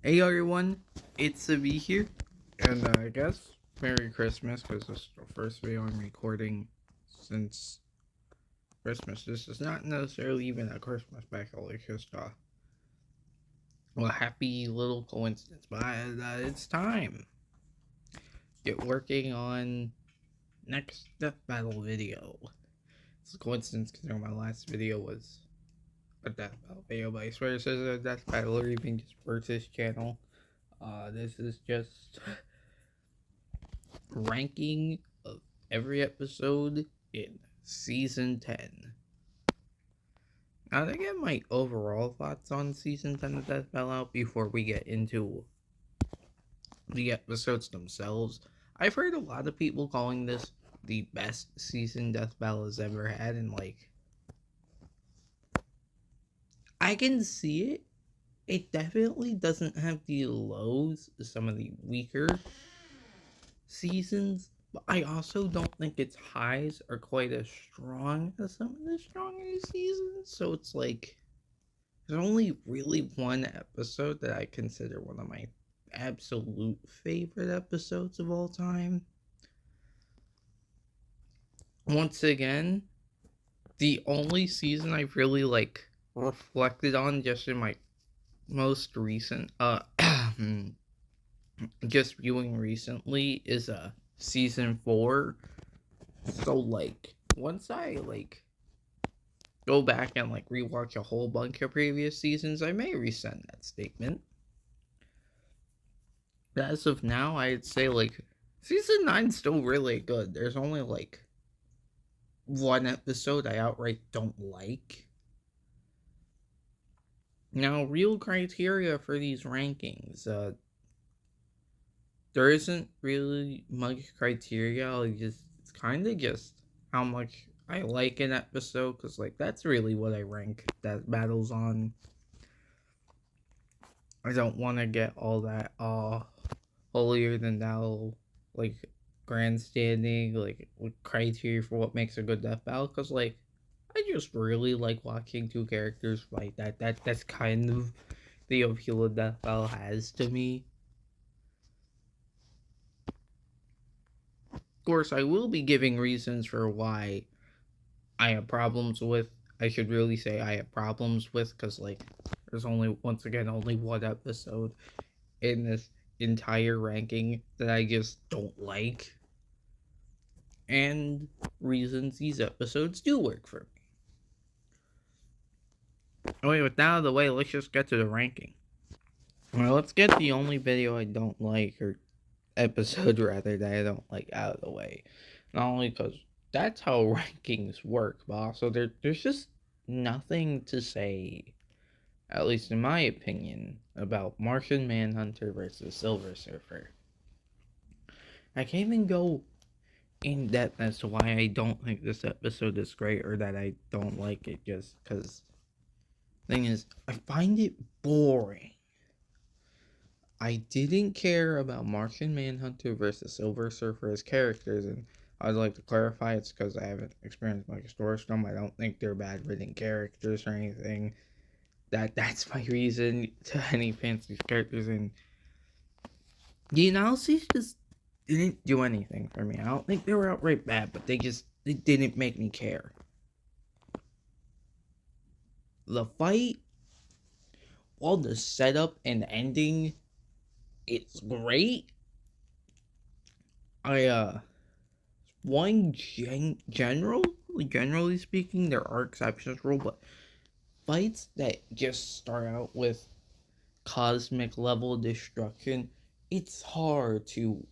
Hey everyone, ItsAMe here, and I guess Merry Christmas because this is the first video I'm recording since Christmas. This is not necessarily even a Christmas special, it's just a happy little coincidence, but it's time. Get working on next death battle video. It's a coincidence because my last video was a death battle video, but I swear this is a death battle or even just versus channel. This is just ranking of every episode in season 10. Now to get my overall thoughts on season 10 of Death Battle out before we get into the episodes themselves, I've heard a lot of people calling this the best season Death Battle has ever had, and I can see it. It definitely doesn't have the lows of some of the weaker seasons, but I also don't think its highs are quite as strong as some of the stronger seasons. So it's like there's only really one episode that I consider one of my absolute favorite episodes of all time. Once again, the only season I've really reflected on just in my most recent just viewing recently is season 4. So once I go back and rewatch a whole bunch of previous seasons, I may rescind that statement. But as of now, I'd say season 9's still really good. There's only one episode I outright don't like. Now, real criteria for these rankings, there isn't really much criteria. It's kind of just how much I like an episode, because that's really what I rank that battles on. I don't want to get all that holier than thou grandstanding criteria for what makes a good death battle, because I just really like watching two characters fight. That's kind of the appeal of death battle has to me. Of course, I will be giving reasons for why I have problems with. I should really say I have problems with, because there's only only one episode in this entire ranking that I just don't like, and reasons these episodes do work for me. Anyway, with that out of the way, let's just get to the ranking. Well, let's get the only video I don't like, or episode rather, that I don't like out of the way. Not only because that's how rankings work, but also there's just nothing to say, at least in my opinion, about Martian Manhunter versus Silver Surfer. I can't even go in depth as to why I don't think this episode is great or that I don't like it, just because thing is, I find it boring. I didn't care about Martian Manhunter versus Silver Surfer as characters, and I'd like to clarify it's because I haven't experienced much story from them. I don't think they're bad written characters or anything. That's my reason to any fans of these characters, and the analyses just didn't do anything for me. I don't think they were outright bad, but they didn't make me care. The fight, while the setup and ending, it's great. Generally speaking, there are exceptions rule, but fights that just start out with cosmic level destruction, it's hard to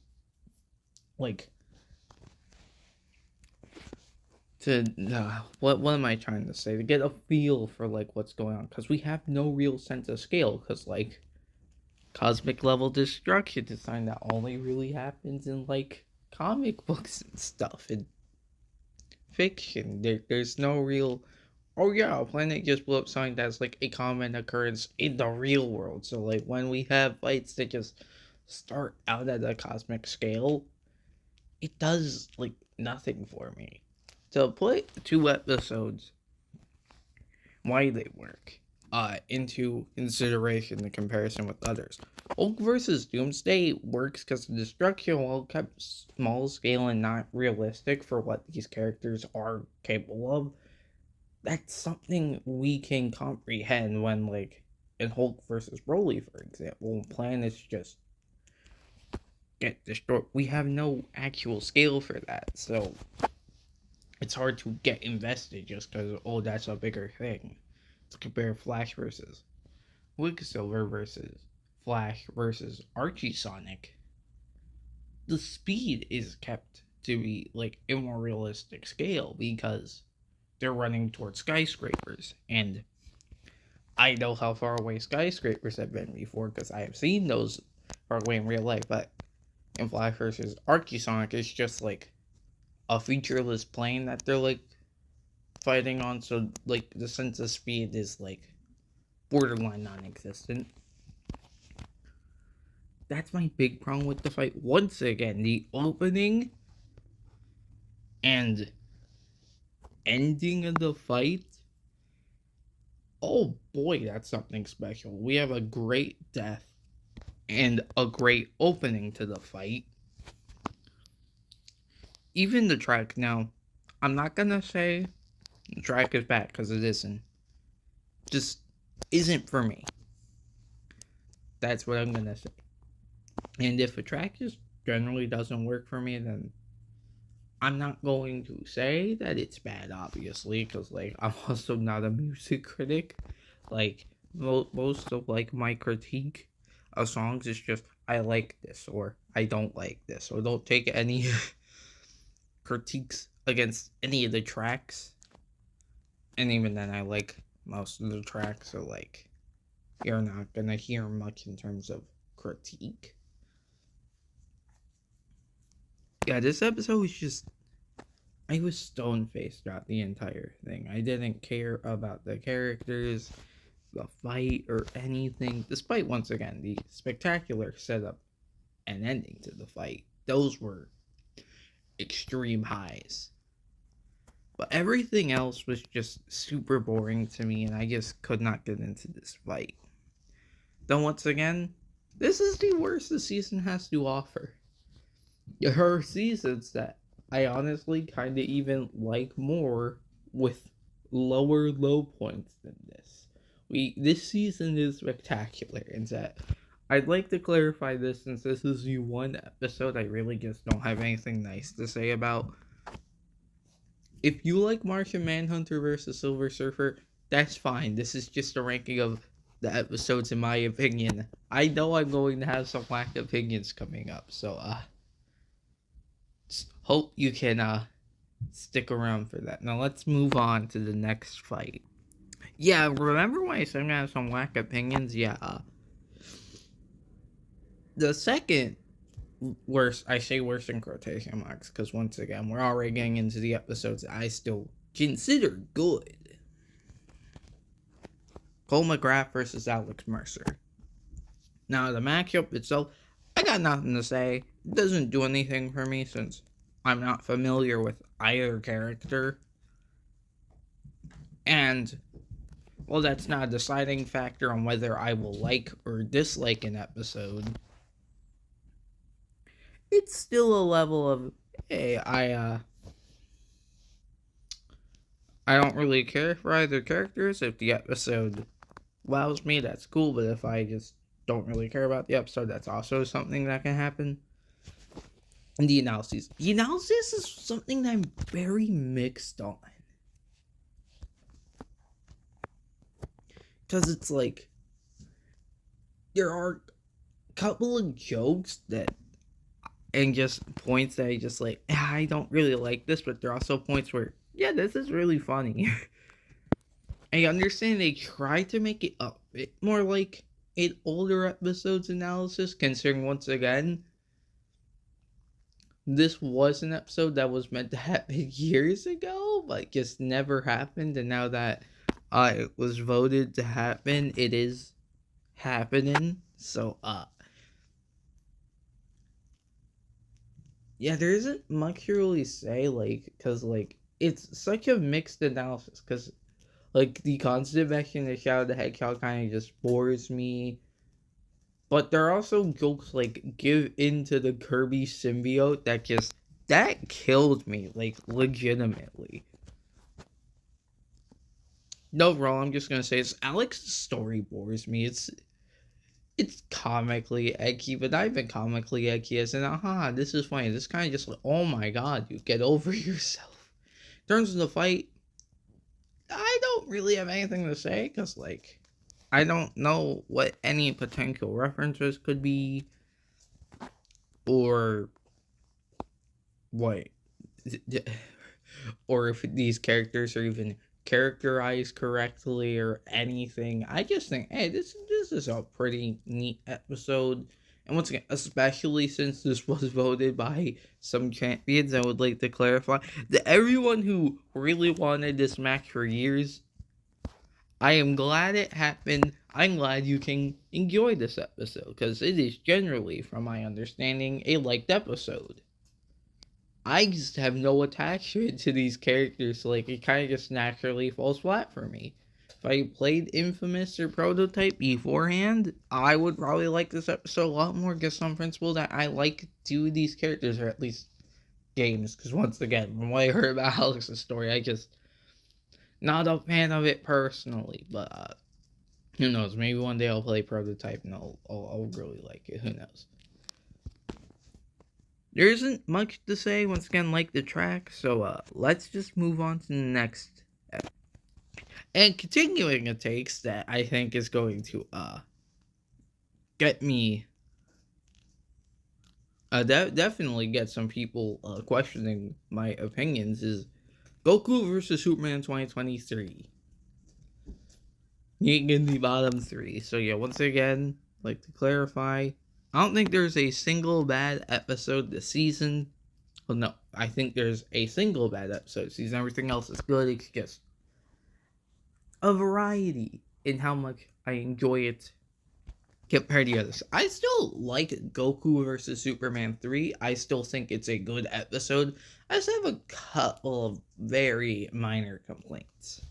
what am I trying to say, to get a feel for what's going on, because we have no real sense of scale, because cosmic level destruction is something that only really happens in comic books and stuff and fiction. There's no real, oh yeah, a planet just blew up, something that's a common occurrence in the real world. So when we have fights that just start out at a cosmic scale, it does nothing for me. To put two episodes, why they work into consideration the comparison with others. Hulk versus Doomsday works because the destruction, while kept small scale and not realistic for what these characters are capable of, that's something we can comprehend when, like, in Hulk versus Broly, for example, planets just get destroyed. We have no actual scale for that, so it's hard to get invested just because, oh, that's a bigger thing. Let's compare Flash versus Quicksilver versus Flash versus Archie Sonic. The speed is kept to be like a more realistic scale because they're running towards skyscrapers, and I know how far away skyscrapers have been before because I have seen those far away in real life. But in Flash versus Archie Sonic, it's just like a featureless plane that they're like fighting on, so like the sense of speed is like borderline non-existent. That's my big problem with the fight. Once again, the opening and ending of the fight, oh boy, that's something special. We have a great death and a great opening to the fight. Even the track, now, I'm not gonna say the track is bad, because it isn't. Just isn't for me. That's what I'm gonna say. And if a track just generally doesn't work for me, then I'm not going to say that it's bad, obviously, because, like, I'm also not a music critic. Like, most of, like, my critique of songs is just, I like this, or I don't like this, or don't take any critiques against any of the tracks. And even then, I like most of the tracks, so, like, you're not gonna hear much in terms of critique. Yeah, this episode was just, I was stone-faced throughout the entire thing. I didn't care about the characters, the fight, or anything, despite, once again, the spectacular setup and ending to the fight. Those were extreme highs. But everything else was just super boring to me, and I just could not get into this fight. Then once again, this is the worst the season has to offer. There are seasons that I honestly kind of even like more with lower low points than this. This season is spectacular, and that I'd like to clarify this, since this is the one episode I really just don't have anything nice to say about. If you like Martian Manhunter versus Silver Surfer, that's fine. This is just a ranking of the episodes in my opinion. I know I'm going to have some whack opinions coming up, so just hope you can stick around for that. Now let's move on to the next fight. Yeah, remember when I said I'm gonna have some whack opinions? Yeah. The second worst, I say worst in quotation marks, because once again, we're already getting into the episodes that I still consider good. Cole McGrath versus Alex Mercer. Now, the matchup itself, I got nothing to say. It doesn't do anything for me since I'm not familiar with either character. And, well, that's not a deciding factor on whether I will like or dislike an episode. It's still a level of, hey, I don't really care for either characters. If the episode wows me, that's cool, but if I just don't really care about the episode, that's also something that can happen. And the analysis is something that I'm very mixed on, because it's like, there are a couple of jokes that, and just points that I just like, I don't really like this, but there are also points where, yeah, this is really funny. I understand they try to make it a bit more like an older episode's analysis, considering, once again, this was an episode that was meant to happen years ago, but just never happened, and now that it was voted to happen, it is happening. So, yeah, there isn't much to really say, like, because, like, it's such a mixed analysis, because Like, the constant mention of Shadow the Hedgehog kind of just bores me. But there are also jokes like give into the Kirby symbiote that killed me, like, legitimately. No, bro, I'm just gonna say it's Alex's story bores me. It's comically edgy, but not even comically edgy as in, this is funny. This kind of just like, oh my god, you get over yourself. In terms of the fight, I don't really have anything to say, because, like, I don't know what any potential references could be, or what, or if these characters are even characterized correctly or anything. I just think, hey, this is a pretty neat episode. And once again, especially since this was voted by some champions, I would like to clarify that everyone who really wanted this match for years, I am glad it happened. I'm glad you can enjoy this episode, because it is generally, from my understanding, a liked episode. I just have no attachment to these characters, so, like, it kind of just naturally falls flat for me. If I played Infamous or Prototype beforehand, I would probably like this episode a lot more, just on principle that I like two of these characters, or at least games, because once again, from what I heard about Alex's story, I just not a fan of it personally, but who knows, maybe one day I'll play Prototype and I'll really like it, who knows. There isn't much to say, once again, like the track, so let's just move on to the next. And continuing a takes that I think is going to get me definitely get some people questioning my opinions is Goku versus Superman 2023. Being in the bottom three. So yeah, once again, like to clarify, I don't think there's a single bad episode this season. Well, no, I think there's a single bad episode this season. Everything else is good. It's just a variety in how much I enjoy it compared to the others. I still like Goku versus Superman 3. I still think it's a good episode. I just have a couple of very minor complaints.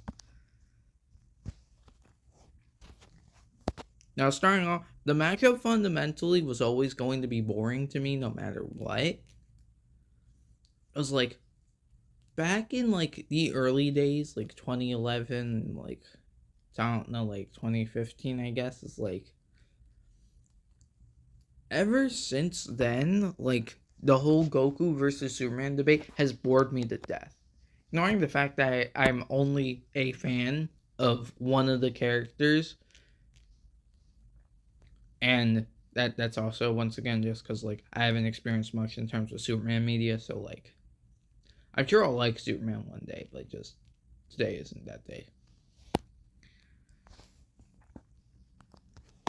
Now, starting off, the matchup fundamentally was always going to be boring to me no matter what. It was like, back in, like, the early days, like 2011, like, I don't know, like 2015, I guess, is like, ever since then, like, the whole Goku versus Superman debate has bored me to death. Ignoring the fact that I'm only a fan of one of the characters, and that's also, once again, just because, like, I haven't experienced much in terms of Superman media, so, like, I'm sure I'll like Superman one day, but just today isn't that day.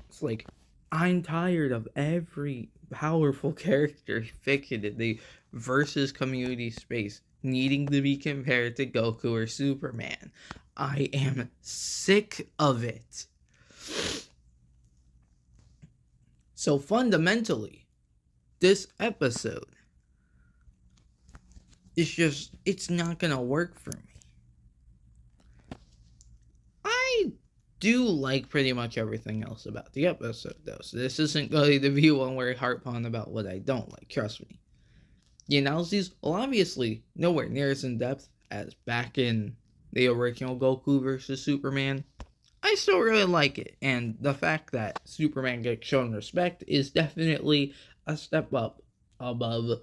It's like, I'm tired of every powerful character fiction in the versus community space needing to be compared to Goku or Superman. I am sick of it. So fundamentally, this episode it's not gonna work for me. I do like pretty much everything else about the episode, though, so this isn't going to be one where I harp on about what I don't like, trust me. The analyses, well, obviously, nowhere near as in depth as back in the original Goku versus Superman. I still really like it, and the fact that Superman gets shown respect is definitely a step up above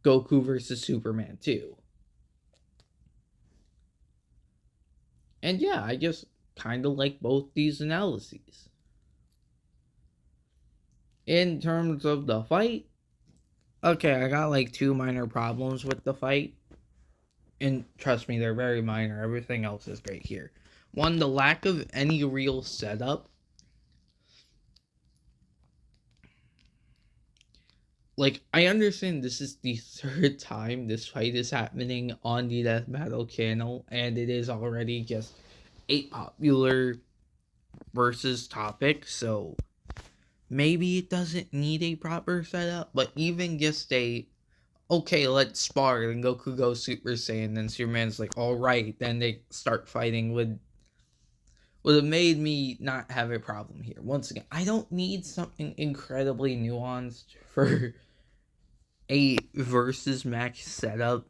Goku versus Superman 2. And yeah, I just kind of like both these analyses. In terms of the fight, okay, I got like two minor problems with the fight. And trust me, they're very minor. Everything else is great here. One, the lack of any real setup. Like, I understand this is the third time this fight is happening on the Death Battle channel, and it is already just a popular versus topic, so maybe it doesn't need a proper setup, but even just a okay, let's spar, and Goku goes Super Saiyan, and Superman's like, alright, then they start fighting would have made me not have a problem here. Once again, I don't need something incredibly nuanced for a versus match setup.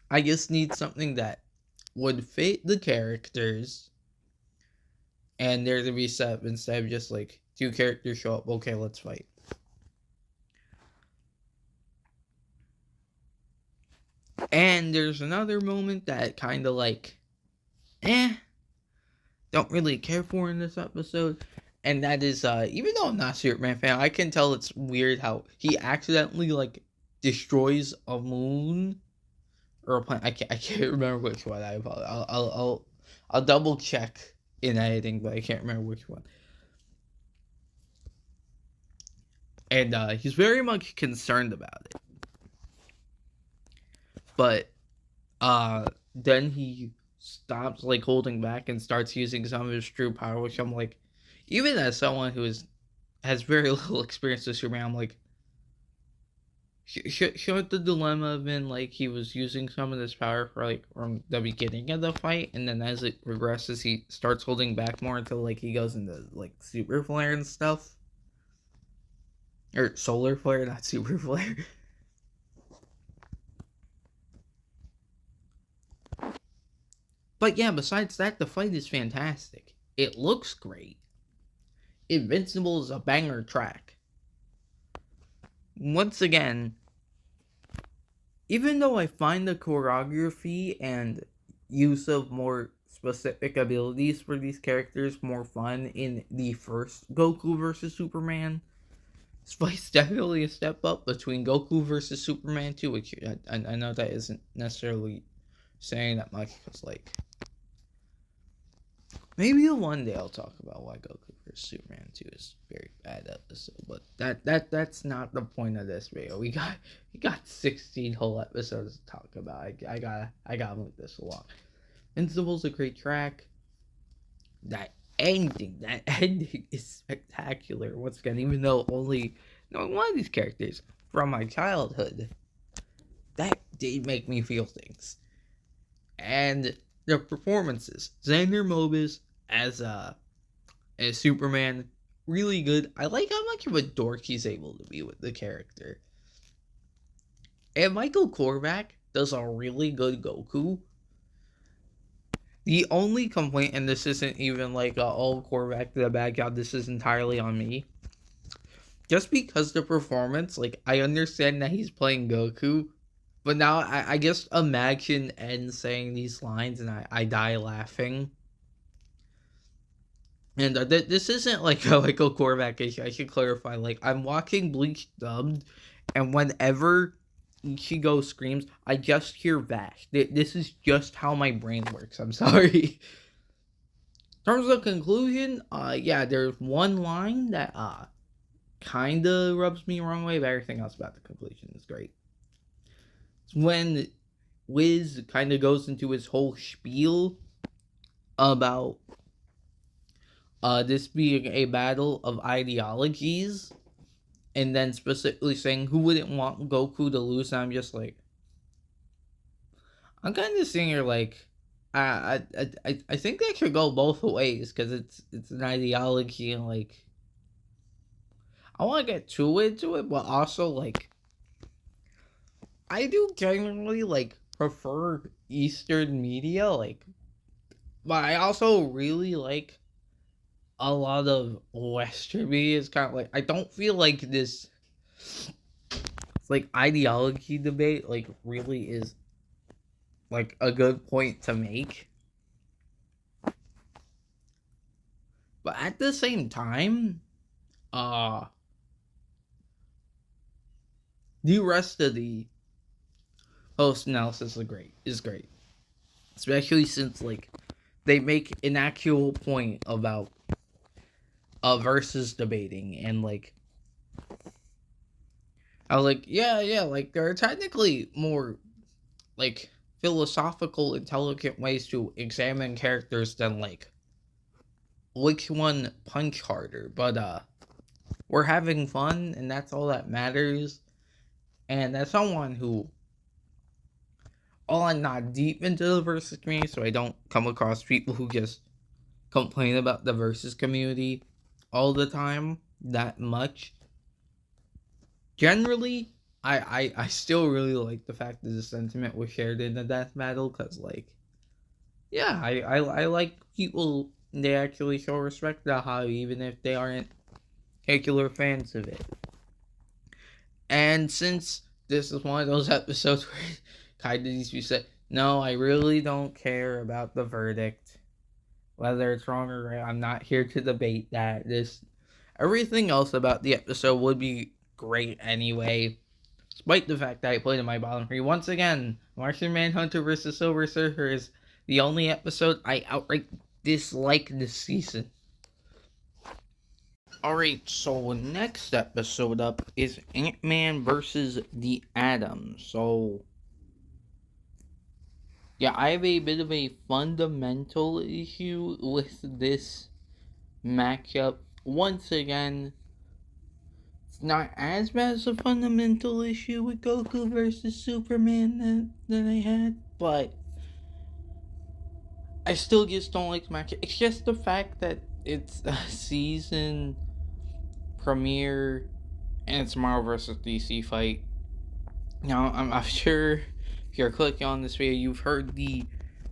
I just need something that would fit the characters and there to be set up instead of just like two characters show up, okay, let's fight. And there's another moment that kind of like, don't really care for in this episode. And that is, even though I'm not a Superman fan, I can tell it's weird how he accidentally like destroys a moon or a planet. I can't remember which one. I apologize. I'll double check in editing, but I can't remember which one. And he's very much concerned about it. But then he stops like holding back and starts using some of his true power, which I'm like, even as someone who has very little experience with Superman, I'm like, shouldn't the dilemma have been like he was using some of this power for like from the beginning of the fight, and then as it progresses, he starts holding back more until like he goes into like super flare and stuff, or solar flare, not super flare. But yeah, besides that, the fight is fantastic. It looks great. Invincible is a banger track. Once again, even though I find the choreography and use of more specific abilities for these characters more fun in the first Goku versus Superman, this fight's definitely a step up between Goku versus Superman 2, which I know that isn't necessarily saying that much, because like, maybe one day I'll talk about why Goku vs Superman 2 is a very bad episode, but that's not the point of this video. We got 16 whole episodes to talk about. I gotta move this along. Invincible's a great track. That ending is spectacular. Once again, even though only knowing one of these characters from my childhood, that did make me feel things. And the performances, Xander Mobus as Superman, really good. I like how much of a dork he's able to be with the character. And Michael Korvac does a really good Goku. The only complaint, and this isn't even like, oh, Korvac did a bad job, this is entirely on me. Just because the performance, like, I understand that he's playing Goku, but now I just imagine Ed saying these lines and I die laughing. And this isn't like a Korvac issue. I should clarify. Like, I'm watching Bleach dubbed, and whenever Ichigo screams, I just hear Vash. This is just how my brain works. I'm sorry. In terms of conclusion, yeah, there's one line that kind of rubs me the wrong way, but everything else about the conclusion is great. It's when Wiz kind of goes into his whole spiel about this being a battle of ideologies, and then specifically saying who wouldn't want Goku to lose. And I'm just like, I'm kind of sitting here like, I think that should go both ways, because it's an ideology, and like, I want to get too into it, but also like, I do generally like prefer Eastern media, like, but I also really like a lot of Western media. Is kind of like, I don't feel like this like ideology debate like really is like a good point to make. But at the same time, the rest of the post analysis is great. Especially since like they make an actual point about versus debating, and like I was like, yeah, like there are technically more like philosophical, intelligent ways to examine characters than like which one punch harder. But we're having fun, and that's all that matters. And as someone who, I'm not deep into the versus community, so I don't come across people who just complain about the versus community all the time that much. Generally, I still really like the fact that the sentiment was shared in the death battle, because, like, yeah, I like people, they actually show respect to how, even if they aren't particular fans of it. And since this is one of those episodes where kind of needs to be said, no, I really don't care about the verdict, whether it's wrong or right. I'm not here to debate that. Everything else about the episode would be great anyway, despite the fact that I played in my bottom three. Once again, Martian Manhunter versus Silver Surfer is the only episode I outright dislike this season. Alright, so next episode up is Ant-Man versus the Atom. So, yeah, I have a bit of a fundamental issue with this matchup. Once again, it's not as bad as a fundamental issue with Goku versus Superman that I had, but I still just don't like the matchup. It's just the fact that it's a season premiere and it's Marvel versus DC fight. Now, I'm sure if you're clicking on this video, you've heard the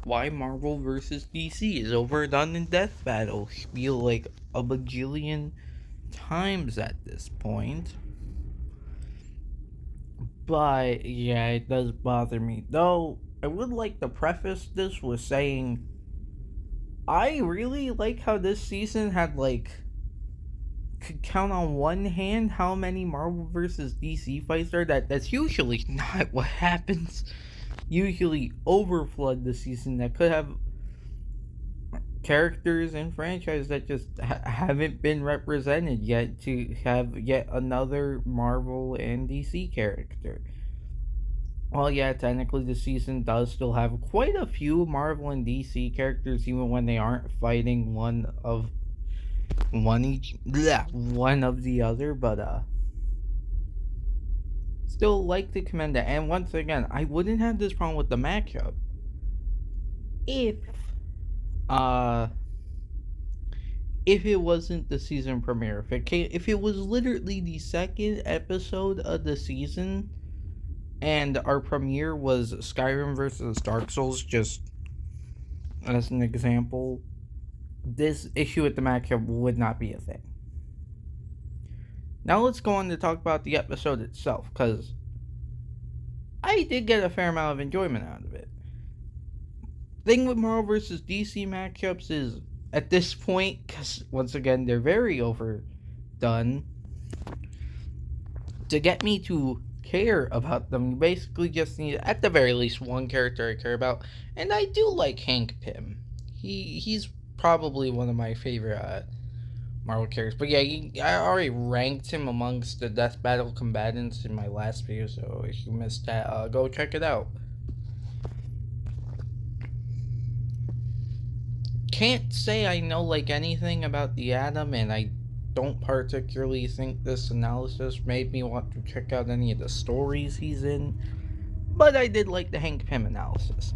why Marvel versus DC is overdone in death battle spiel like a bajillion times at this point. But yeah, it does bother me. Though I would like to preface this with saying I really like how this season had, like, could count on one hand how many Marvel versus DC fights there. That's usually not what happens. Usually overflood the season that could have characters and franchises that just haven't been represented yet, to have yet another Marvel and DC character. Well, yeah, technically the season does still have quite a few Marvel and DC characters, even when they aren't fighting one of the other, but still like to commend it. And once again, I wouldn't have this problem with the matchup if uh if it wasn't the season premiere. If it was literally the second episode of the season and our premiere was Skyrim versus Dark Souls, just as an example, this issue with the matchup would not be a thing. Now let's go on to talk about the episode itself, because I did get a fair amount of enjoyment out of it. Thing with Marvel vs. DC matchups is, at this point, because once again they're very overdone, to get me to care about them, you basically just need, at the very least, one character I care about, and I do like Hank Pym. He's probably one of my favorite Marvel characters. But yeah, I already ranked him amongst the Death Battle combatants in my last video, so if you missed that, go check it out. Can't say I know, like, anything about the Atom, and I don't particularly think this analysis made me want to check out any of the stories he's in, but I did like the Hank Pym analysis.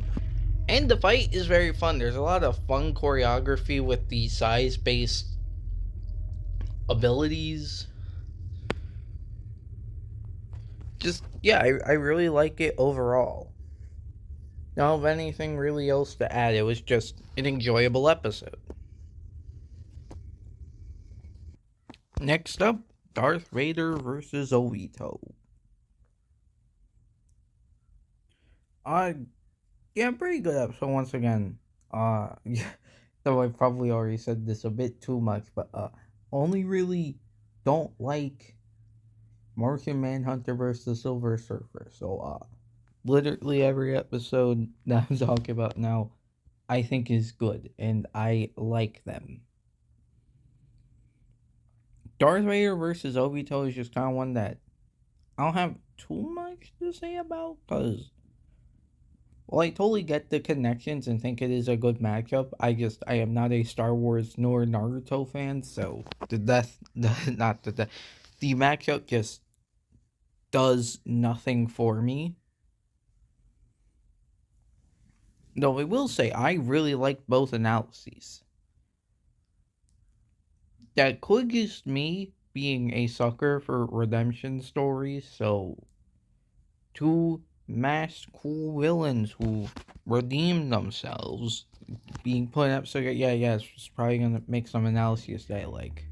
And the fight is very fun. There's a lot of fun choreography with the size-based abilities. Just, yeah, I really like it overall. Don't have anything really else to add. It was just an enjoyable episode. Next up, Darth Vader versus Obito. Yeah, pretty good episode once again. Yeah, though I probably already said this a bit too much, but only really don't like Martian Manhunter versus Silver Surfer. So literally every episode that I'm talking about now, I think is good, and I like them. Darth Vader versus Obito is just kind of one that I don't have too much to say about, because, well, I totally get the connections and think it is a good matchup. I am not a Star Wars nor Naruto fan, so the matchup just does nothing for me. Though I will say, I really like both analyses. That could just me being a sucker for redemption stories, so two masked cool villains who redeem themselves being put up. So yeah, it's probably gonna make some analyses that I like.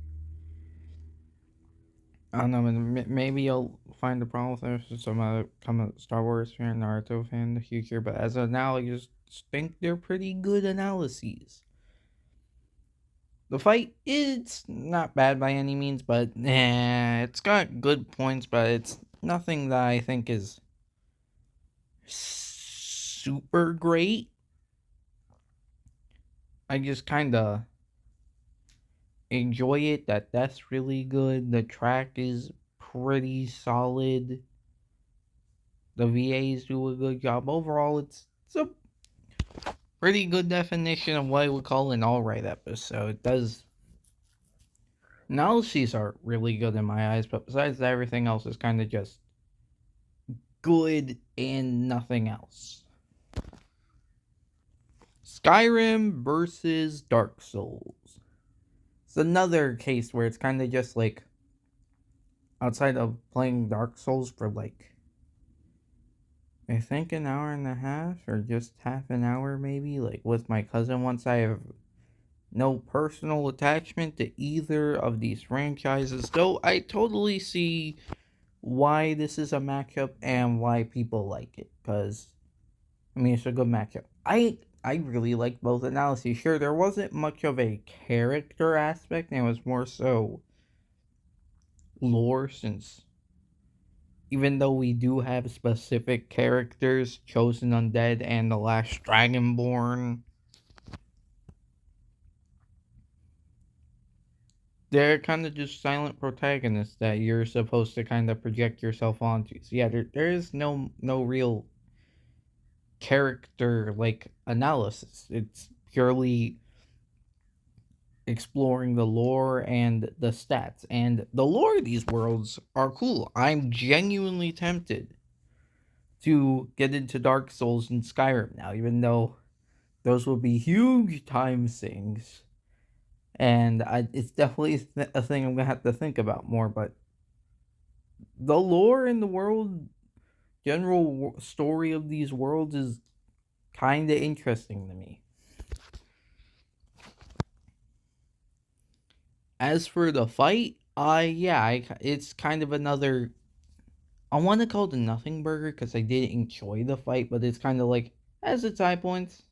I don't know, maybe you'll find the problem with this. Some come a Star Wars fan, Naruto fan in the future, but as of now, I just think they're pretty good analyses. The fight, it's not bad by any means, but it's got good points, but it's nothing that I think is super great. I just kind of enjoy it. That's really good. The track is pretty solid. The VAs do a good job. Overall, it's a pretty good definition of what I would call an alright episode. It does analyses are really good in my eyes, but besides that, everything else is kind of just good and nothing else. Skyrim versus Dark Souls. It's another case where it's kind of just like outside of playing Dark Souls for like I think an hour and a half or just half an hour maybe, like with my cousin once. I have no personal attachment to either of these franchises, though I totally see why this is a matchup and why people like it, because I mean it's a good matchup. I really like both analyses. Sure, there wasn't much of a character aspect, and it was more so lore, since even though we do have specific characters, Chosen Undead and the Last Dragonborn, they're kind of just silent protagonists that you're supposed to kind of project yourself onto. So yeah, there is no real character like analysis. It's purely exploring the lore and the stats. And the lore of these worlds are cool. I'm genuinely tempted to get into Dark Souls and Skyrim now, even though those will be huge time sinks. And it's definitely a thing I'm going to have to think about more. But the lore in the world, general story of these worlds is kind of interesting to me. As for the fight, it's kind of another. I want to call it a nothing burger because I did enjoy the fight, but it's kind of like has its high points,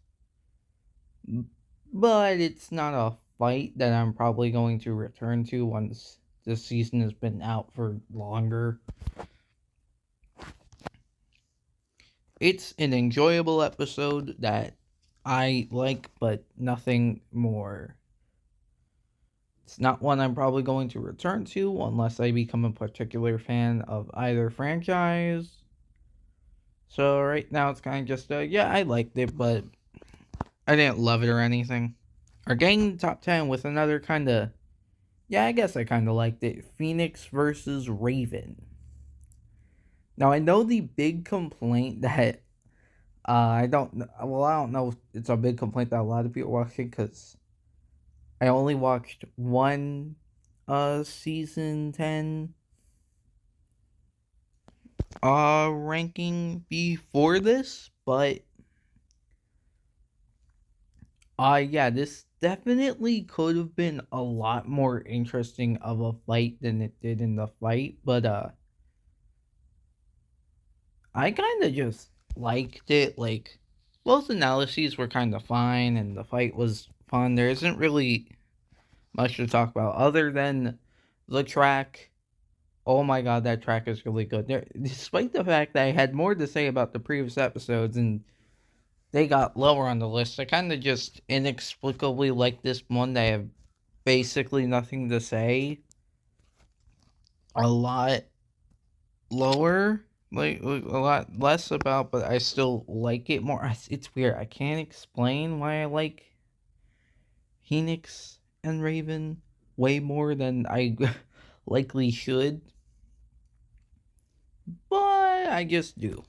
but it's not a fight that I'm probably going to return to once this season has been out for longer. It's an enjoyable episode that I like, but nothing more. It's not one I'm probably going to return to unless I become a particular fan of either franchise. So right now it's kind of just, yeah, I liked it, but I didn't love it or anything. Our gang top 10 with another kind of, yeah, I guess I kind of liked it. Phoenix versus Raven. Now I know the big complaint that I don't know if it's a big complaint that a lot of people are watching because I only watched one season 10 ranking before this, but yeah, this definitely could have been a lot more interesting of a fight than it did in the fight, but I kind of just liked it. Like, both analyses were kind of fine and the fight was fun. There isn't really much to talk about other than the track. Oh my god, that track is really good. Despite the fact that I had more to say about the previous episodes and they got lower on the list, I kind of just inexplicably like this one. They have basically nothing to say. A lot lower, like a lot less about, but I still like it more. It's weird. I can't explain why I like Phoenix and Raven way more than I likely should. but I just do.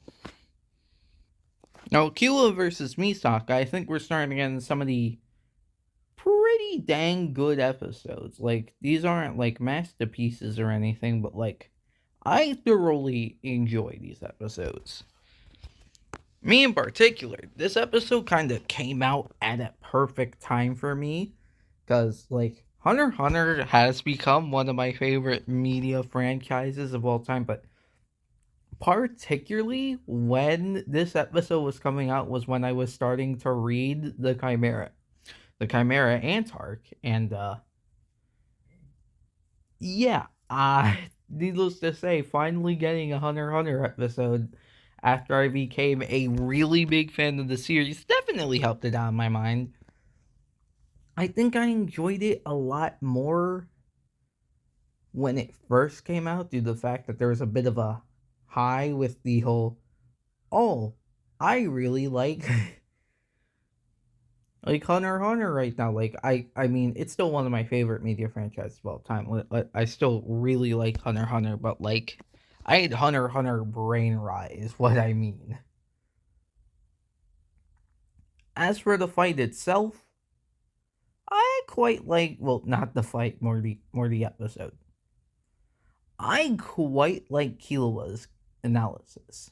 Now, Kila versus Misaka, I think we're starting to get into some of the pretty dang good episodes. Like, these aren't like masterpieces or anything, but like, I thoroughly enjoy these episodes. Me in particular, this episode kind of came out at a perfect time for me because, like, Hunter x Hunter has become one of my favorite media franchises of all time, but particularly when this episode was coming out was when I was starting to read the Chimera Antark, and yeah, needless to say, finally getting a Hunter x Hunter episode after I became a really big fan of the series definitely helped it out in my mind. I think I enjoyed it a lot more when it first came out due to the fact that there was a bit of a high with the whole, oh, I really like Hunter x Hunter right now. Like I mean, it's still one of my favorite media franchises of all time. I still really like Hunter x Hunter, but like I had Hunter x Hunter brain rot is what I mean. As for the fight itself, I quite like, well, not the fight, more the episode. I quite like Kila's analysis.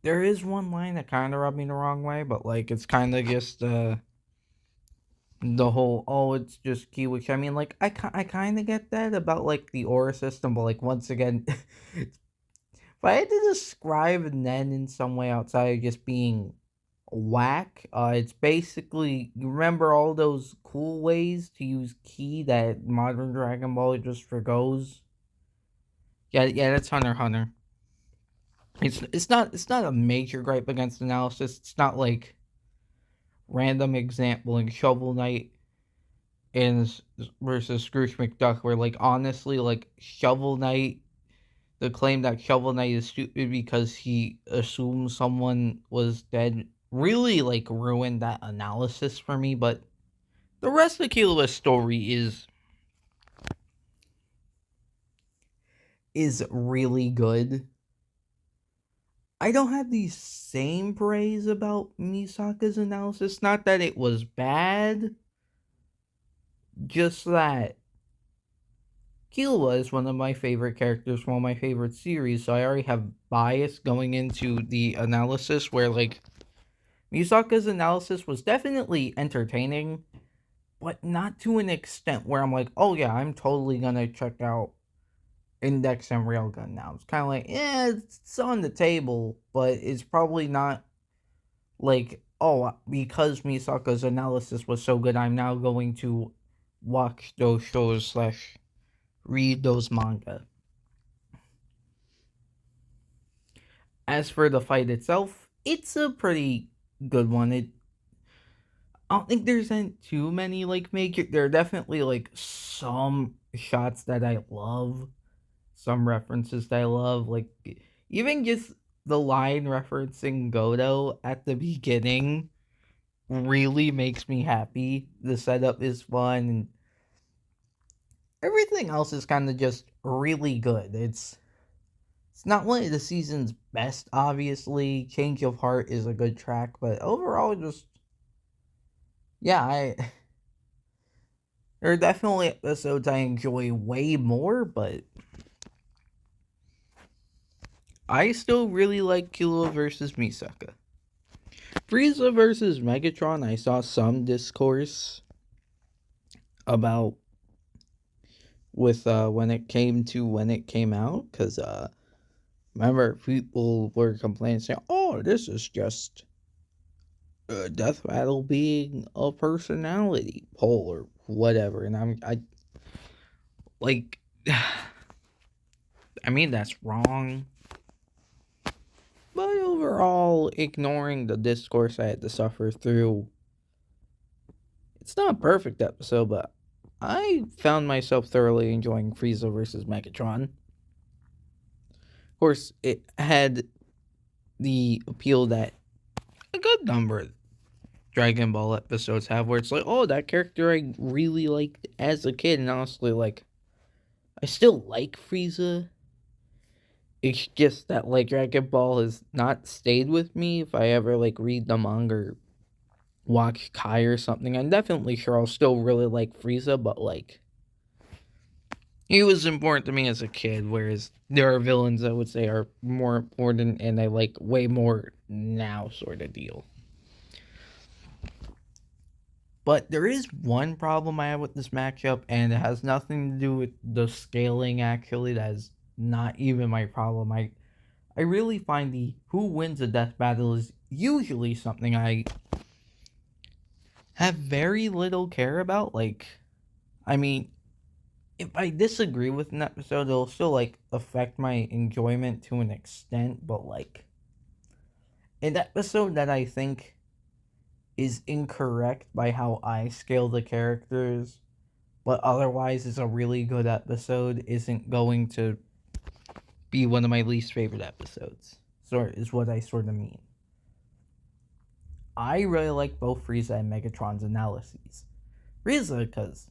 There is one line that kind of rubbed me the wrong way, but like it's kind of just the whole, oh, it's just key, which I mean, like I kind of get that about like the aura system, but like once again, if I had to describe Nen in some way outside of just being whack, it's basically, you remember all those cool ways to use key that modern Dragon Ball just forgoes. Yeah, that's Hunter x Hunter. It's not a major gripe against analysis. It's not like random example in Shovel Knight and versus Scrooge McDuck, where like honestly, like Shovel Knight, the claim that Shovel Knight is stupid because he assumes someone was dead really like ruined that analysis for me. But the rest of Kila's story is really good. I don't have the same praise about Misaka's analysis. Not that it was bad, just that Kila is one of my favorite characters from all my favorite series, so I already have bias going into the analysis where, like, Misaka's analysis was definitely entertaining, but not to an extent where I'm like, oh yeah, I'm totally gonna check out Index and Railgun now. It's kind of like, yeah, it's on the table, but it's probably not like, oh, because Misaka's analysis was so good, I'm now going to watch those shows slash read those manga. As for the fight itself, it's a pretty good one. I don't think there's too many like major. There are definitely like some shots that I love, some references that I love. Like even just the line referencing Godo at the beginning really makes me happy. The setup is fun, and everything else is kind of just really good. It's not one of the season's best, obviously. Change of Heart is a good track, but overall, just yeah, I there are definitely episodes I enjoy way more, but I still really like Kilo versus Misaka. Frieza versus Megatron, I saw some discourse about with when it came out, because remember people were complaining saying, "Oh, this is just death battle being a personality poll or whatever," and I like, I mean that's wrong, but overall, ignoring the discourse I had to suffer through, it's not a perfect episode, but I found myself thoroughly enjoying Frieza versus Megatron. Of course, it had the appeal that a good number of Dragon Ball episodes have, where it's like, oh, that character I really liked as a kid, and honestly, like, I still like Frieza. It's just that, like, Dragon Ball has not stayed with me. If I ever, like, read the manga or watch Kai or something, I'm definitely sure I'll still really like Frieza, but, like, he was important to me as a kid, whereas there are villains I would say are more important and I like way more now, sort of deal. But there is one problem I have with this matchup, and it has nothing to do with the scaling, actually. That is not even my problem. I really find the who wins a death battle is usually something I have very little care about. Like, I mean, if I disagree with an episode, it'll still, like, affect my enjoyment to an extent, but, like, an episode that I think is incorrect by how I scale the characters, but otherwise is a really good episode, isn't going to be one of my least favorite episodes. Sort is what I sort of mean. I really like both Frieza and Megatron's analyses. Frieza, because,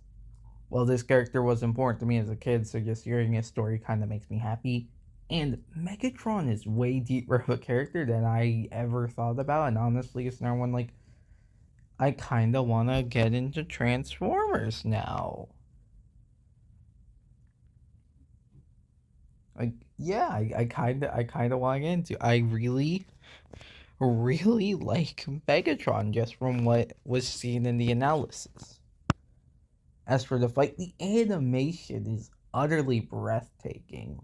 well, this character was important to me as a kid, so just hearing his story kind of makes me happy. And Megatron is way deeper of a character than I ever thought about, and honestly, it's now one, like, I kind of want to get into Transformers now. Like, yeah, I kind of want to get into. I really like Megatron just from what was seen in the analysis. As for the fight, the animation is utterly breathtaking.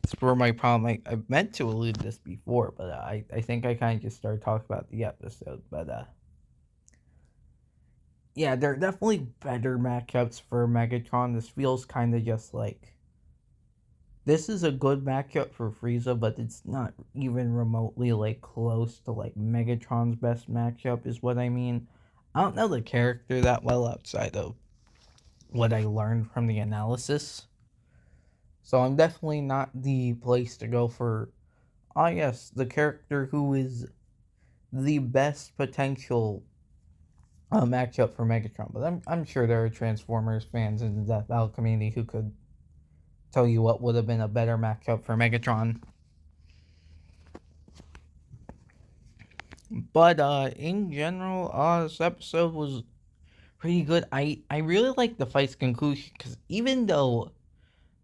It's for my problem. I meant to allude this before, but I think I kind of just started talking about the episode. But yeah, there are definitely better matchups for Megatron. This feels kind of just like, this is a good matchup for Frieza, but it's not even remotely, like, close to, like, Megatron's best matchup, is what I mean. I don't know the character that well outside of what I learned from the analysis. So I'm definitely not the place to go for, oh yes, the character who is the best potential matchup for Megatron. But I'm sure there are Transformers fans in the Death Battle community who could tell you what would have been a better matchup for Megatron. But in general, this episode was pretty good. I really like the fight's conclusion, because even though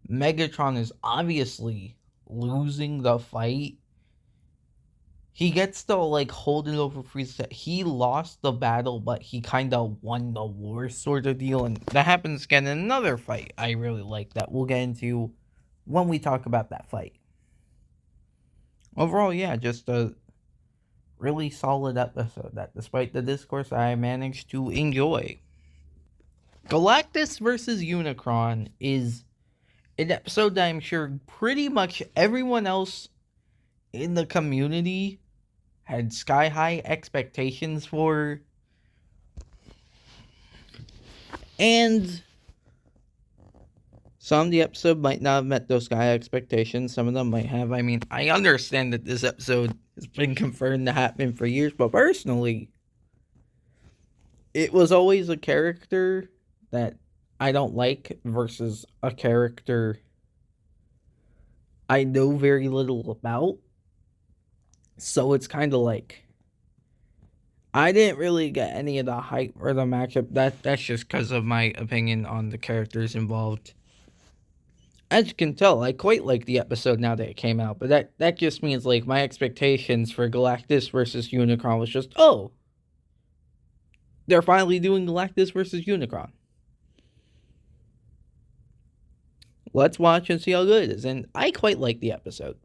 Megatron is obviously losing the fight, he gets to, like, hold it over Frieza. He lost the battle, but he kind of won the war, sort of deal. And that happens again in another fight I really like that we'll get into when we talk about that fight. Overall, yeah, just a really solid episode that, despite the discourse, I managed to enjoy. Galactus versus Unicron is an episode that I'm sure pretty much everyone else in the community had sky high expectations for. And some of the episode might not have met those sky expectations. Some of them might have. I mean, I understand that this episode has been confirmed to happen for years, but personally, it was always a character that I don't like versus a character I know very little about. So it's kind of like, I didn't really get any of the hype or the matchup. That's just because of my opinion on the characters involved. As you can tell, I quite like the episode now that it came out, but that just means, like, my expectations for Galactus versus Unicron was just, oh, they're finally doing Galactus versus Unicron. Let's watch and see how good it is, and I quite like the episode.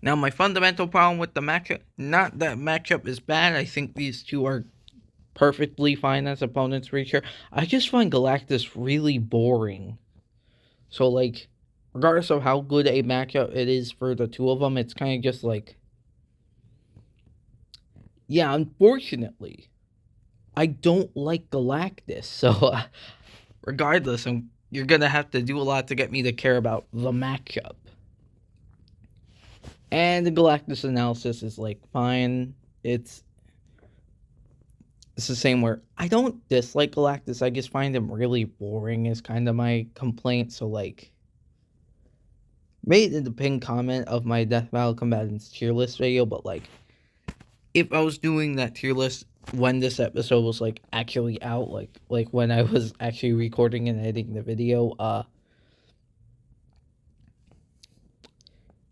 Now, my fundamental problem with the matchup, not that matchup is bad, I think these two are perfectly fine as opponents for each other. I just find Galactus really boring. So, like, regardless of how good a matchup it is for the two of them, it's kind of just like, yeah, unfortunately, I don't like Galactus. So, regardless, you're going to have to do a lot to get me to care about the matchup. And the Galactus analysis is, like, fine. It's the same where I don't dislike Galactus. I just find him really boring is kind of my complaint. So, like, made in the pinned comment of my Death Battle Combatants tier list video, but like, if I was doing that tier list when this episode was like actually out, like when I was actually recording and editing the video,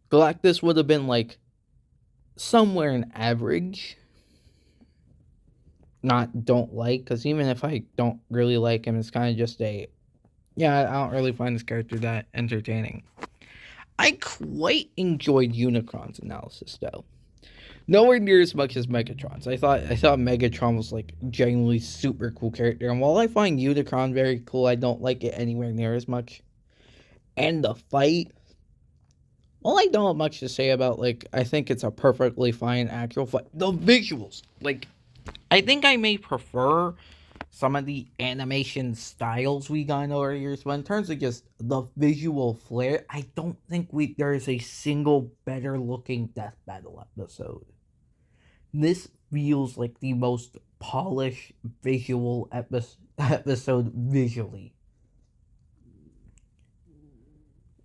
Galactus would have been like somewhere in average. Not don't like, because even if I don't really like him, it's kind of just I don't really find this character that entertaining. I quite enjoyed Unicron's analysis though. Nowhere near as much as Megatron's. I thought Megatron was like genuinely super cool character, and while I find Unicron very cool, I don't like it anywhere near as much. And the fight, well, I don't have much to say about. Like, I think it's a perfectly fine actual fight. The visuals, like, I think I may prefer some of the animation styles we got in other years, but in terms of just the visual flair, I don't think there is a single better looking Death Battle episode. This feels like the most polished visual episode visually.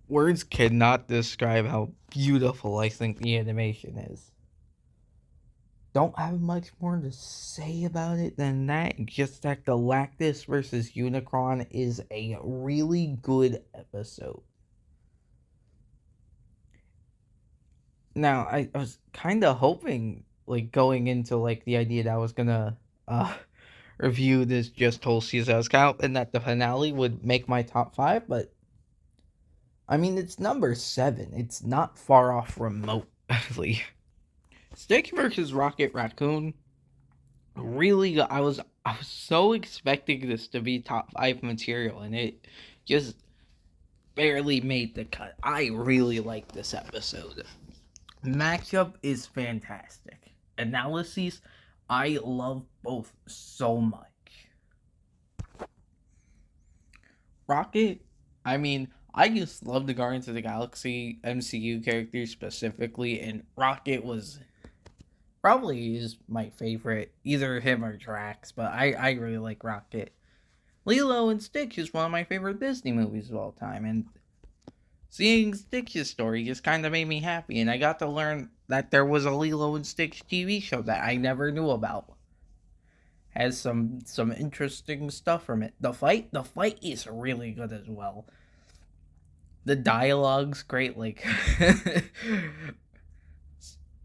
Words cannot describe how beautiful I think the animation is. Don't have much more to say about it than that. Just that Galactus versus Unicron is a really good episode. Now, I was kind of hoping, like, going into, like, the idea that I was gonna, review this just whole season. I was kind of hoping that the finale would make my top 5, but, I mean, it's number 7. It's not far off remotely. Stick versus Rocket Raccoon. Really, I was so expecting this to be top 5 material, and it just barely made the cut. I really like this episode. Matchup is fantastic. Analyses, I love both so much. Rocket, I mean, I just love the Guardians of the Galaxy MCU characters specifically, and Rocket was probably is my favorite, either him or Drax, but I really like Rocket. Lilo and Stitch is one of my favorite Disney movies of all time, and seeing Stitch's story just kind of made me happy, and I got to learn that there was a Lilo and Stitch TV show that I never knew about. Has some interesting stuff from it. The fight is really good as well. The dialogue's great, like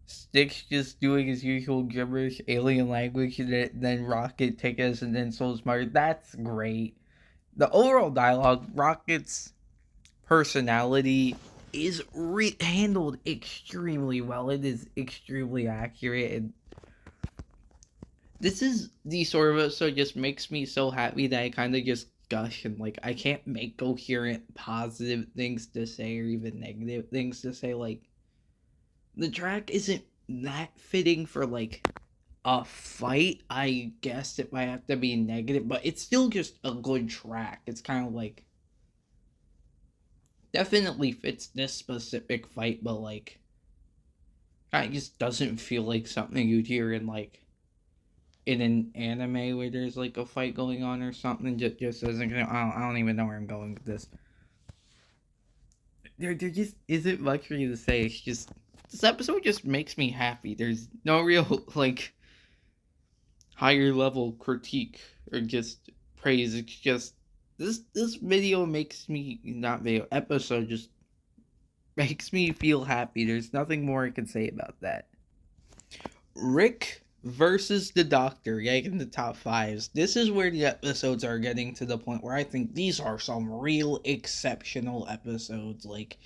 Stitch just doing his usual gibberish alien language, and then Rocket take it as an insult smart. That's great. The overall dialogue, Rocket's personality is handled extremely well. It is extremely accurate, and this is the sort of episode just makes me so happy that I kind of just gush, and like I can't make coherent positive things to say or even negative things to say. Like, the track isn't that fitting for like a fight, I guess, if I have to be negative, but it's still just a good track. It's kind of like definitely fits this specific fight, but like it just doesn't feel like something you'd hear in like in an anime where there's like a fight going on or something. Just doesn't. I don't even know where I'm going with this. There just isn't much for you to say. It's just this episode just makes me happy. There's no real like higher level critique or just praise. It's just this video makes me, not video, episode just makes me feel happy. There's nothing more I can say about that. Rick versus the Doctor, in the top 5s. This is where the episodes are getting to the point where I think these are some real exceptional episodes. Like,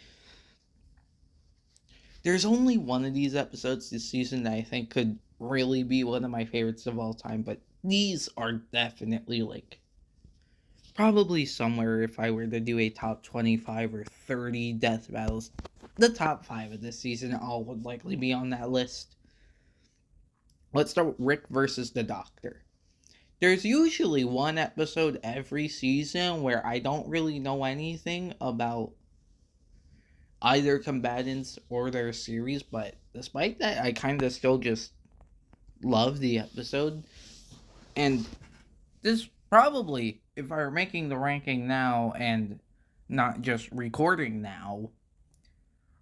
there's only one of these episodes this season that I think could really be one of my favorites of all time, but these are definitely like probably somewhere, if I were to do a top 25 or 30 death battles, the top 5 of this season all would likely be on that list. Let's start with Rick versus the Doctor. There's usually one episode every season where I don't really know anything about either combatants or their series, but despite that, I kind of still just love the episode. And this probably, if I were making the ranking now and not just recording now,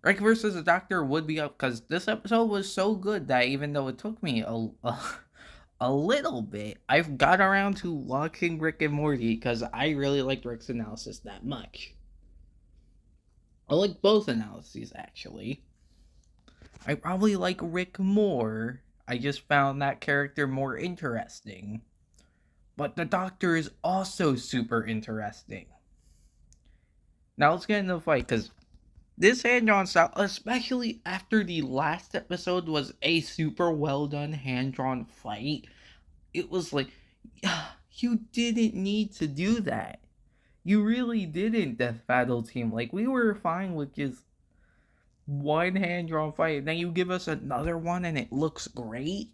Rick versus the Doctor would be up because this episode was so good that even though it took me a little bit, I've got around to watching Rick and Morty because I really liked Rick's analysis that much. I like both analyses actually. I probably like Rick more. I just found that character more interesting. But the Doctor is also super interesting. Now let's get into the fight because this hand-drawn style, especially after the last episode was a super well-done hand-drawn fight, it was like, you didn't need to do that. You really didn't, Death Battle Team. Like, we were fine with just one hand-drawn fight, and then you give us another one and it looks great.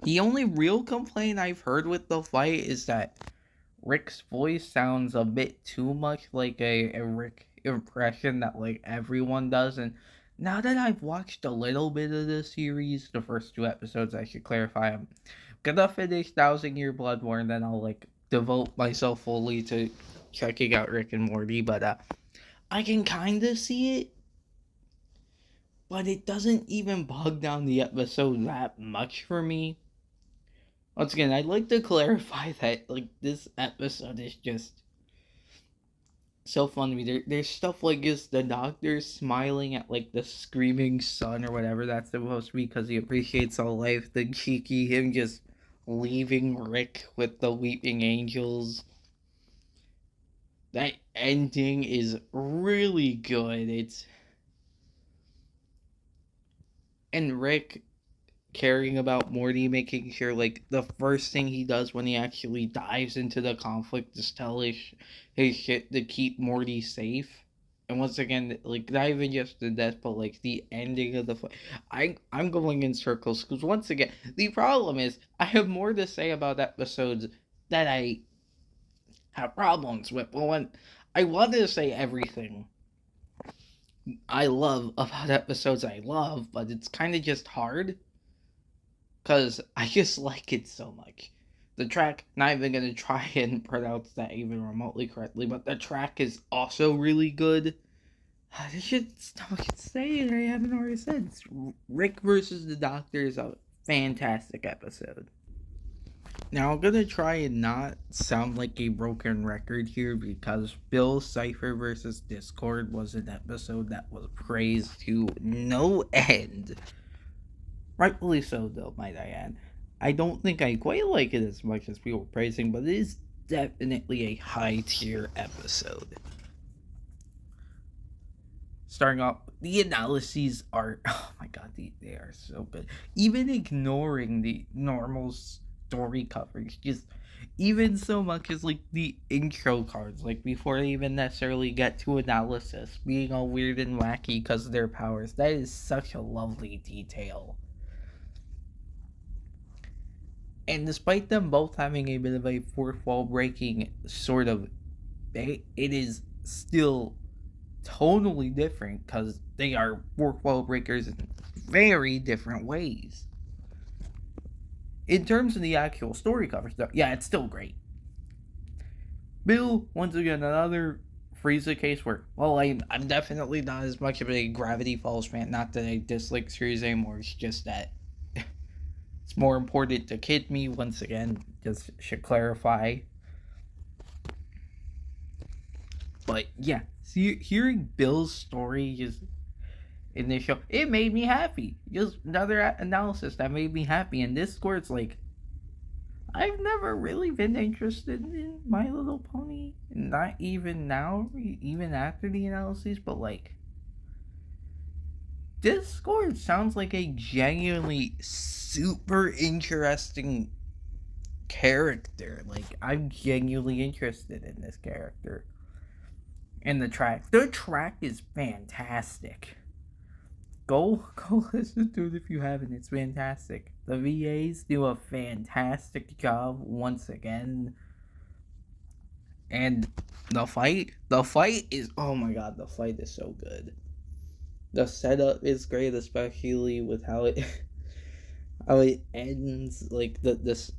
The only real complaint I've heard with the fight is that Rick's voice sounds a bit too much like a Rick impression that like everyone does. And now that I've watched a little bit of the series, the first 2 episodes, I should clarify, I'm gonna finish Thousand Year Blood War, and then I'll like devote myself fully to checking out Rick and Morty. But I can kind of see it, but it doesn't even bog down the episode that much for me. Once again, I'd like to clarify that, like, this episode is just so fun to me. There's stuff like this, the Doctor smiling at, like, the screaming sun or whatever that's supposed to be because he appreciates all life. The cheeky, him just leaving Rick with the weeping angels. That ending is really good. And Rick caring about Morty, making sure like the first thing he does when he actually dives into the conflict is tell his shit to keep Morty safe. And once again, like not even just the death, but like the ending of the fight. I'm going in circles because once again, the problem is I have more to say about episodes that I have problems with. Well, when I wanted to say everything I love about episodes I love, but it's kind of just hard because I just like it so much. The track, not even going to try and pronounce that even remotely correctly, but the track is also really good. There's just so much to say that I haven't already said. Rick versus the Doctor is a fantastic episode. Now, I'm going to try and not sound like a broken record here because Bill Cipher versus Discord was an episode that was praised to no end. Rightfully so, though, might I add. I don't think I quite like it as much as people were praising, but it is definitely a high-tier episode. Starting off, the analyses are, oh my god, they are so good. Even ignoring the normal story coverage, just even so much as like the intro cards, like before they even necessarily get to analysis, being all weird and wacky because of their powers, that is such a lovely detail. And despite them both having a bit of a fourth wall breaking sort of, it is still totally different because they are fourth wall breakers in very different ways. In terms of the actual story coverage, though, yeah, it's still great. Bill, once again, another Frieza case where, well, I'm definitely not as much of a Gravity Falls fan. Not that I dislike series anymore, it's just that it's more important to kid me, once again, just should clarify. But yeah, hearing Bill's story just in this show, it made me happy. Just another analysis that made me happy. And this score, it's like, I've never really been interested in My Little Pony. Not even now, even after the analyses, but like, Discord sounds like a genuinely super interesting character. Like, I'm genuinely interested in this character. And the track is fantastic. Go listen to it if you haven't. It's fantastic. The VAs do a fantastic job once again. And the fight is, oh my god, the fight is so good. The setup is great, especially with how it ends. Like this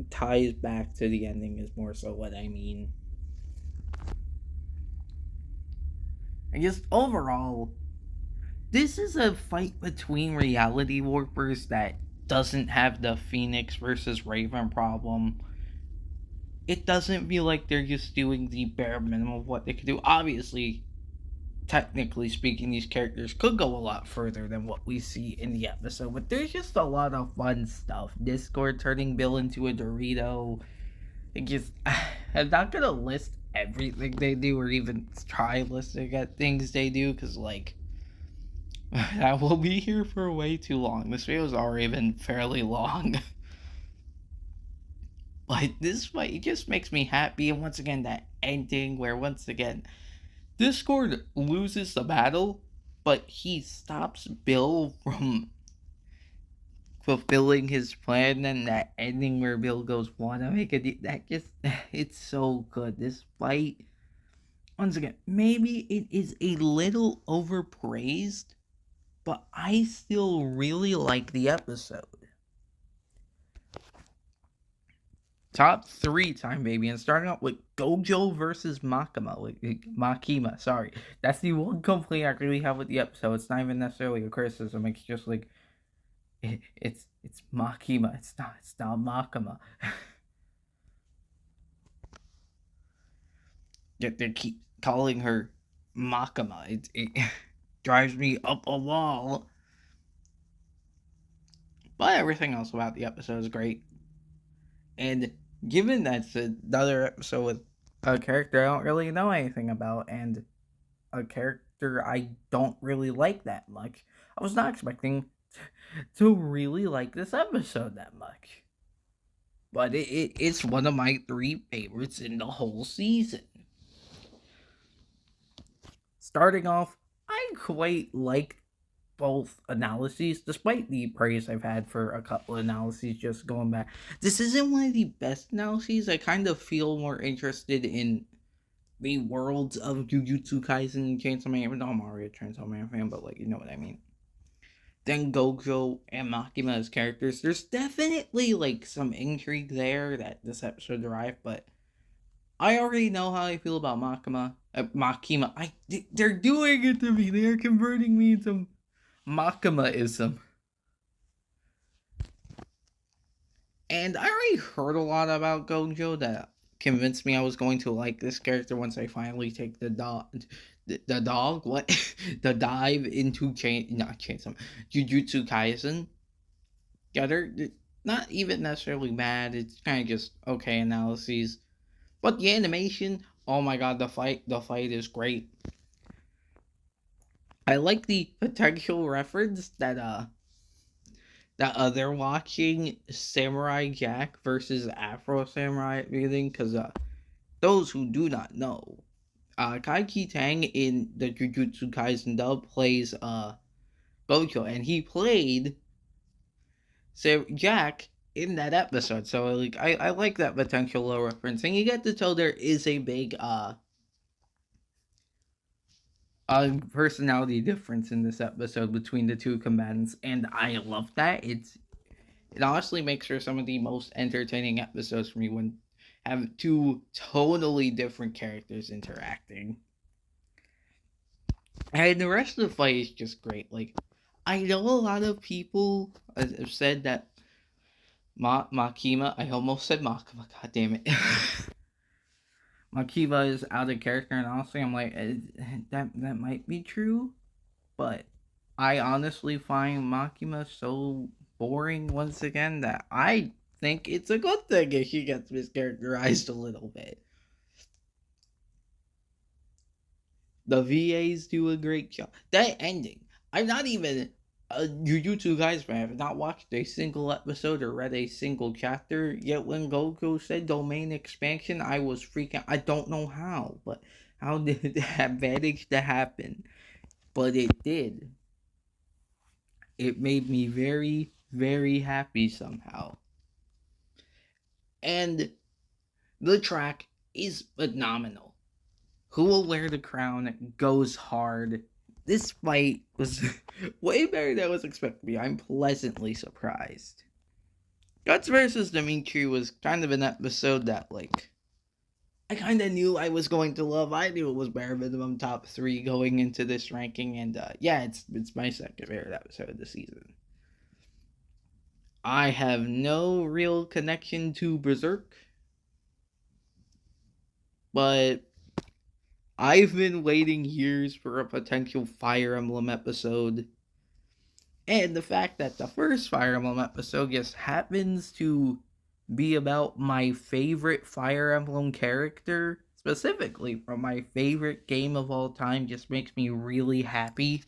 ties back to the ending is more so what I mean. I guess overall, this is a fight between reality warpers that doesn't have the Phoenix versus Raven problem. It doesn't feel like they're just doing the bare minimum of what they could do. Obviously, technically speaking, these characters could go a lot further than what we see in the episode, but there's just a lot of fun stuff. Discord turning Bill into a Dorito. It just, I'm not gonna list everything they do or even try listing at things they do, because, like, that will be here for way too long. This video's already been fairly long. But this fight, it just makes me happy. And once again, that ending where once again, Discord loses the battle, but he stops Bill from fulfilling his plan. And that ending where Bill goes, wanna make a deal, that just, it's so good. This fight, once again, maybe it is a little overpraised, but I still really like the episode. Top 3 time, baby, and starting out with Gojo versus Makima. Sorry, that's the one complaint I really have with the episode. It's not even necessarily a criticism. It's just like it's Makima. It's not Makima. Yet they keep calling her Makima. It drives me up a wall. But everything else about the episode is great. And given that's another episode with a character I don't really know anything about and a character I don't really like that much, I was not expecting to really like this episode that much. But it's one of my 3 favorites in the whole season. Starting off, I quite like both analyses, despite the praise I've had for a couple of analyses just going back. This isn't one of the best analyses. I kind of feel more interested in the worlds of Jujutsu Kaisen and Chainsaw Man, even though I'm already a Chainsaw Man fan, but, like, you know what I mean. Then Gojo and Makima as characters. There's definitely, like, some intrigue there that this episode derived, but I already know how I feel about Makima. They're doing it to me. They're converting me into Makima-ism. And I already heard a lot about Gojo that convinced me I was going to like this character once I finally take the dive into Jujutsu Kaisen. Yeah, they're not even necessarily bad. It's kind of just okay analyses. But the animation, oh my god, the fight is great. I like the potential reference that they're watching Samurai Jack versus Afro Samurai everything, because those who do not know, Kaiki Tang in the Jujutsu Kaisen dub plays Gojo, and he played Jack in that episode. So, like, I like that potential reference, and you get to tell there is a big personality difference in this episode between the two combatants, and I love that. It honestly makes for some of the most entertaining episodes for me when have 2 totally different characters interacting. And the rest of the fight is just great. Like, I know a lot of people have said that Makima, I almost said Makima, god damn it. Makima is out of character, and honestly, I'm like, that might be true, but I honestly find Makima so boring once again that I think it's a good thing if she gets mischaracterized a little bit. The VAs do a great job. That ending, I'm not even a Jujutsu Kaisen fan. I have not watched a single episode or read a single chapter, yet when Goku said domain expansion, I was freaking. I don't know how, but how did that manage to happen? But it did. It made me very, very happy somehow. And the track is phenomenal. Who Will Wear the Crown goes hard. This fight was way better than I was expecting. I'm pleasantly surprised. Guts versus Dimitri was kind of an episode that, like, I kind of knew I was going to love. I knew it was bare minimum top 3 going into this ranking, and yeah, it's my second favorite episode of the season. I have no real connection to Berserk, but I've been waiting years for a potential Fire Emblem episode. And the fact that the first Fire Emblem episode just happens to be about my favorite Fire Emblem character, specifically from my favorite game of all time, just makes me really happy.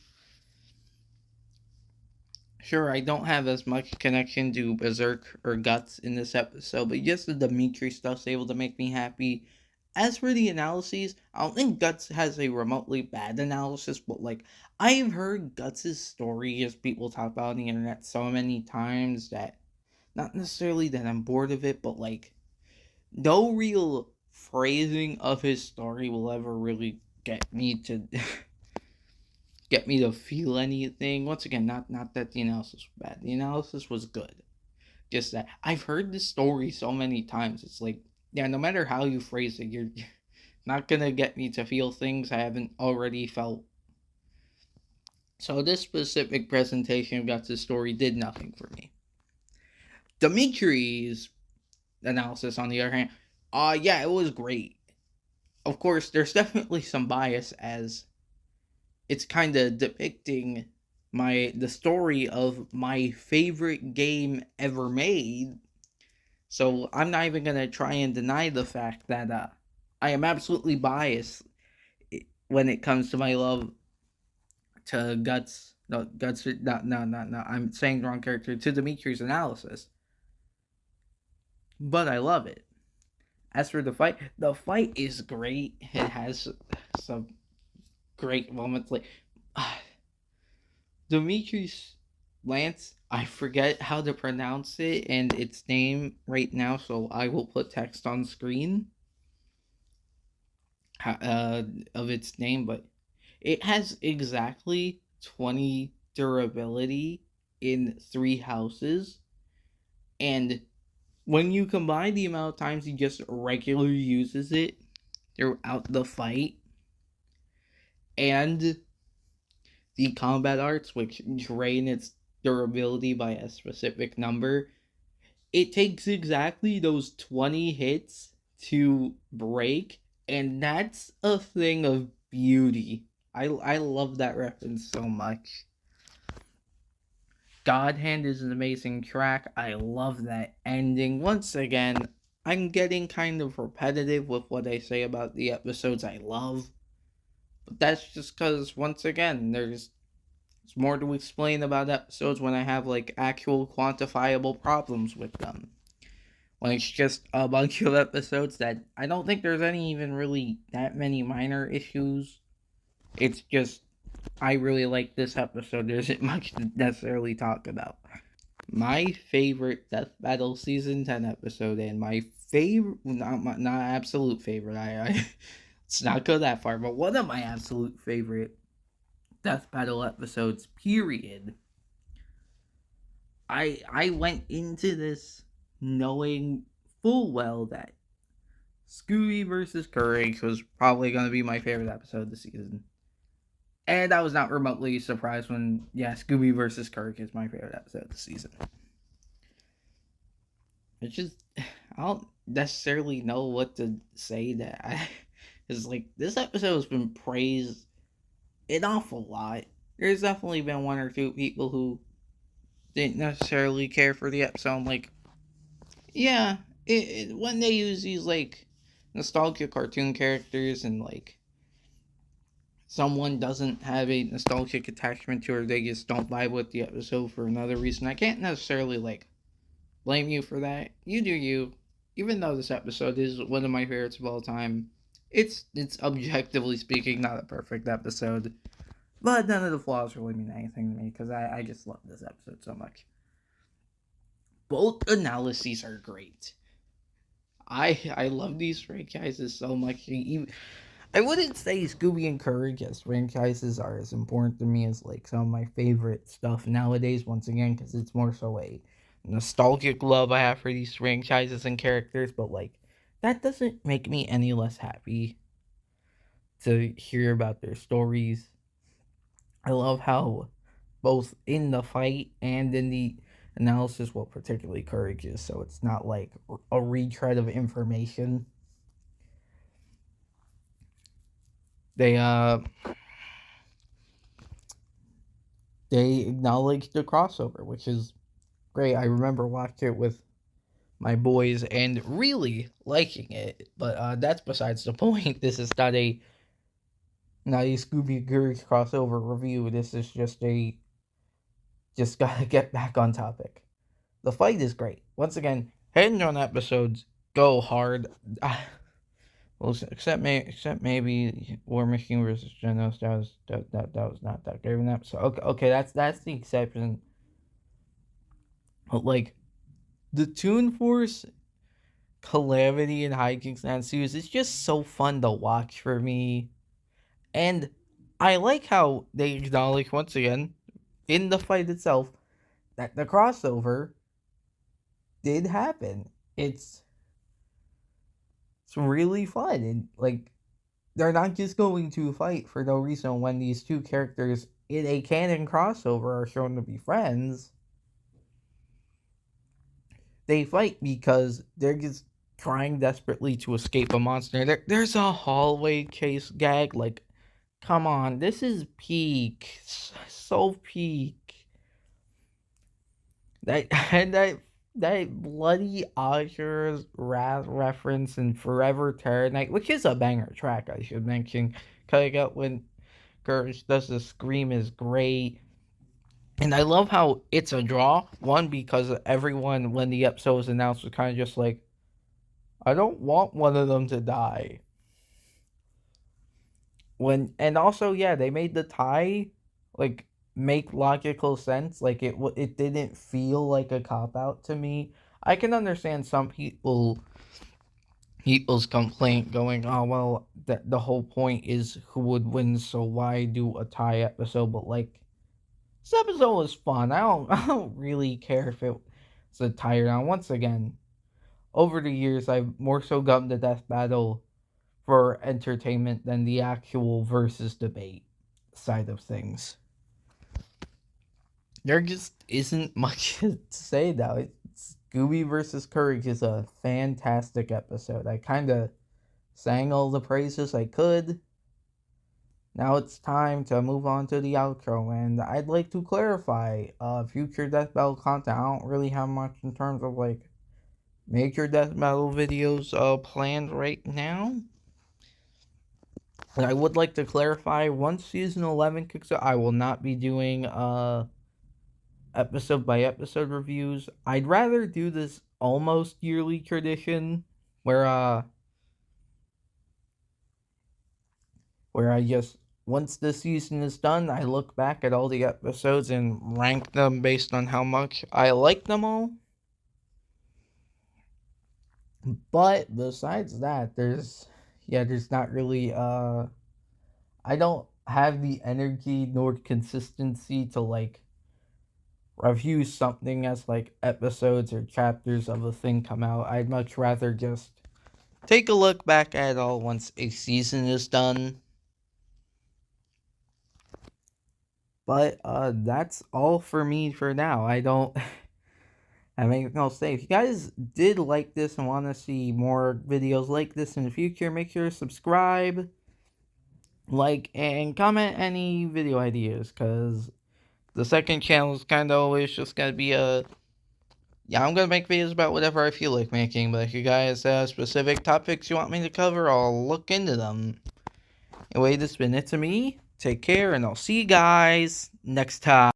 Sure, I don't have as much connection to Berserk or Guts in this episode, but just the Dimitri stuff's able to make me happy. As for the analyses, I don't think Guts has a remotely bad analysis, but like, I've heard Guts' story just people talk about on the internet so many times that, not necessarily that I'm bored of it, but like, no real phrasing of his story will ever really get me to get me to feel anything. Once again, not that the analysis was bad. The analysis was good. Just that I've heard this story so many times. It's like, yeah, no matter how you phrase it, you're not gonna get me to feel things I haven't already felt. So this specific presentation of Guts' story did nothing for me. Dimitri's analysis, on the other hand, yeah, it was great. Of course, there's definitely some bias as it's kind of depicting the story of my favorite game ever made. So I'm not even gonna try and deny the fact that I am absolutely biased when it comes to my love to Guts. No, Guts. No. I'm saying the wrong character, to Dimitri's analysis. But I love it. As for the fight is great. It has some great moments. Like Dimitri's Lance, I forget how to pronounce it and its name right now, so I will put text on screen of its name, but it has exactly 20 durability in 3 houses, and when you combine the amount of times he just regularly uses it throughout the fight, and the combat arts, which drain its durability by a specific number, it takes exactly those 20 hits to break, and that's a thing of beauty. I love that reference so much. God Hand is an amazing track. I love that ending. Once again, I'm getting kind of repetitive with what I say about the episodes I love. But that's just because, once again, there's more to explain about episodes when I have like actual quantifiable problems with them. When it's just a bunch of episodes that I don't think there's any even really that many minor issues. It's just I really like this episode. There isn't much to necessarily talk about. My favorite Death Battle Season 10 episode, and my favorite, not absolute favorite, I let's not go that far, but one of my absolute favorite Death Battle episodes, period. I went into this knowing full well that Scooby versus Kirk was probably going to be my favorite episode of the season. And I was not remotely surprised when, yeah, Scooby versus Kirk is my favorite episode of the season. It's just, I don't necessarily know what to say it's like, this episode has been praised an awful lot. There's definitely been 1 or 2 people who didn't necessarily care for the episode. Like, yeah, when they use these, like, nostalgia cartoon characters and, like, someone doesn't have a nostalgic attachment to her, they just don't vibe with the episode for another reason, I can't necessarily, like, blame you for that. You do you. Even though this episode is one of my favorites of all time, it's objectively speaking not a perfect episode. But none of the flaws really mean anything to me, because I just love this episode so much. Both analyses are great. I love these franchises so much. I wouldn't say Scooby and Courage as franchises are as important to me as like some of my favorite stuff nowadays, once again, because it's more so a nostalgic love I have for these franchises and characters, but like that doesn't make me any less happy to hear about their stories. I love how both in the fight and in the analysis, well, particularly courageous, so it's not like a retread of information. They they acknowledge the crossover, which is great. I remember watching it with my boys and really liking it, but that's besides the point. This is not a Scooby Girls crossover review. This is just gotta get back on topic. The fight is great. Once again, hand on episodes go hard. Well, except maybe War Machine versus Genos. That was not that great of an episode. Okay, that's the exception. But like the Toon Force Calamity and Hijinks Nansu's is just so fun to watch for me. And I like how they acknowledge once again in the fight itself that the crossover did happen. It's really fun, and like they're not just going to fight for no reason when these two characters in a canon crossover are shown to be friends. They fight because they're just trying desperately to escape a monster. There's a hallway chase gag. Like, come on, this is peak, so peak. That bloody Oscar's reference in Forever Terror Night, which is a banger track, I should mention. Cutting out when Kirk does the scream is great. And I love how it's a draw. One, because everyone, when the episode was announced, was kind of just like, I don't want one of them to die. And also, yeah, they made the tie, like, make logical sense. Like, it didn't feel like a cop-out to me. I can understand some people's complaint going, oh, well, the whole point is who would win, so why do a tie episode? But, like, this episode was fun. I don't really care if it's a tie down. Once again, over the years, I've more so gotten the death battle for entertainment than the actual versus debate side of things. There just isn't much to say now. Scooby versus Courage is a fantastic episode. I kind of sang all the praises I could. Now it's time to move on to the outro, and I'd like to clarify future Death Battle content. I don't really have much in terms of like major Death Battle videos planned right now. But I would like to clarify, once season 11 kicks out, I will not be doing episode by episode reviews. I'd rather do this almost yearly tradition where I just, once the season is done, I look back at all the episodes and rank them based on how much I like them all. But besides that, there's not really I don't have the energy nor consistency to like review something as like episodes or chapters of a thing come out. I'd much rather just take a look back at it all once a season is done. But that's all for me for now. I don't have anything else to say. If you guys did like this and want to see more videos like this in the future, make sure to subscribe, like, and comment any video ideas, because the second channel is kind of always just going to be I'm going to make videos about whatever I feel like making, but if you guys have specific topics you want me to cover, I'll look into them. Anyway, this has been ItsAMe. Take care, and I'll see you guys next time.